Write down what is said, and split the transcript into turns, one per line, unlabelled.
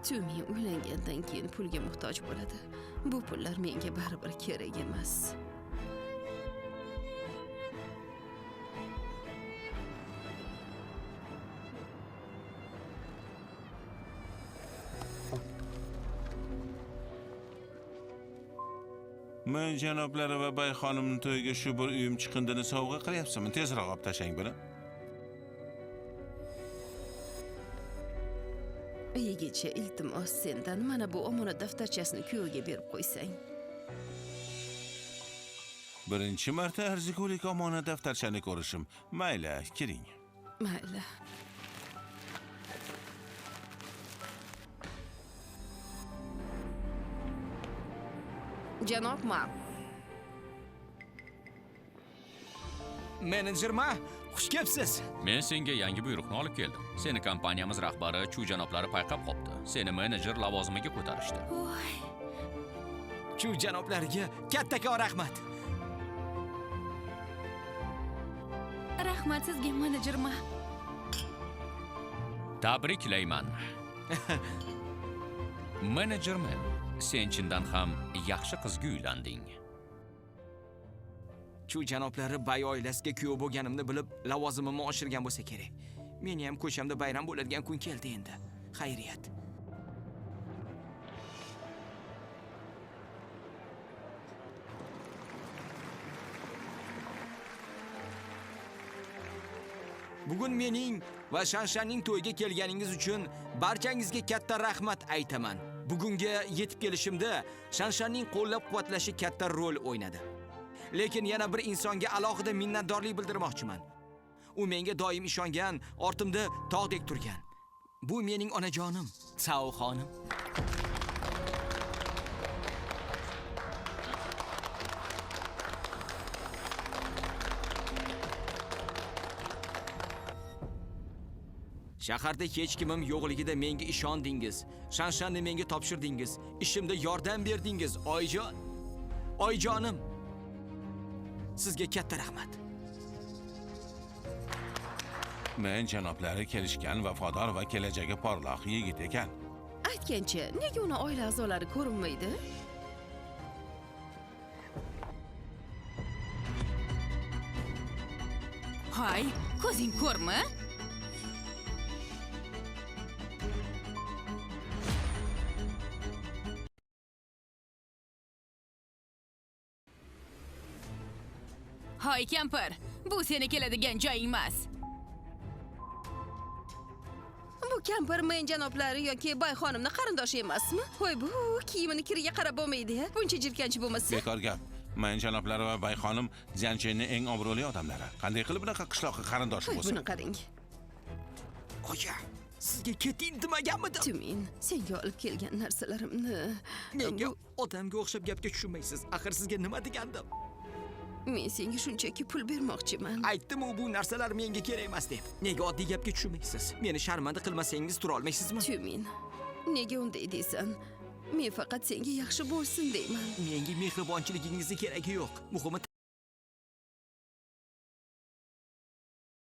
Tümin uylangandan keyin pulga muhtoj bo'ladi. Bu pullar menga baribir kerak emas.
Men janoblari va bayxonimning to'yiga shu bir uyum chiqindini sovg'a qilyapsizmi? Tezroq olib tashlang buni.
Yigitcha, iltimos sendan mana bu omonat daftarchasini kuyoviga berib qo'ysang.
Birinchi marta arzigulik omonat daftarchani ko'rishim. Mayli, kiring.
Mayli. Janob Mak.
Menejerma, xush kelibsiz.
Men senga yangi buyruqni olib keldim. Seni kompaniyamiz rahbari Chu janoblari payqab qopti. Seni menejer lavozimiga ko'tarishdi.
Voy,
Chu janoblariga kattakon rahmat.
Rahmat sizga, menejerma.
Tabriklayman. Menejerman, sen chindan ham yaxshi qizga uylanding.
Chu janoblari bay oilasiga kuyov bo'lganimni bilib, lavozimimni oshirgan bo'lsa kerak. Meni ham ko'chamda bayram bo'ladigan kun keldi endi. Xayriyat. Bugun mening va Shanshanning to'yiga kelganingiz uchun barchangizga katta rahmat aytaman. Bugunga yetib kelishimda Shanshanning qo'llab-quvvatlashi katta rol o'ynadi. Lekin yana bir insonga alohida minnatdorlik bildirmoqchiman. U menga doim ishongan, ortimda tog'dek turgan. Bu mening onajonim, Cao xonim. Shaharda hech kimim yo'qligida menga ishondingiz. Shanshanni menga topshirdingiz. Ishimda yordam berdingiz, oyijon. Oyijonim. Sizga katta rahmat.
Men janoblari kelishgan, vafodor va kelajagi porloq yigit ekan.
aytgancha, nega uni oila a'zolari ko'rinmaydi?
Hay, ko'zing ko'rmi? Hoy kampir, bu seni keladigan joying emas.
Bu kampir men janoblari yoki bayxonimning qarindoshi emasmi? Voy, bu kiyimini kiriga qarab bo'lmaydi. Buncha jirkanchi bo'lmasa.
Bekor gap. Men janoblari va bayxonim Ziyanchenning eng obro'li odamlari. Qanday qilib bunaqa qishloqqa qarindosh
Voy,
bo'lsin?
buni qarang.
Oya, sizga keting demaganmidim.
Tumin, senga olib kelgan narsalarimni
Menga odamga o'xshab gapga tushunmaysiz. Axir sizga nima degandim?
men senga shunchaki pul bermoqchiman.
Aytdim u bu narsalar menga kerak emas deb. Nega oddiy gapga tushunmaysiz? Meni sharmanda qilmasangiz tura olmaysizmi?
Tumin, nega unday deysan? Men faqat senga yaxshi bo'lsin deyman.
Menga mehribonchiligingizni keragi yo'q. Muhimi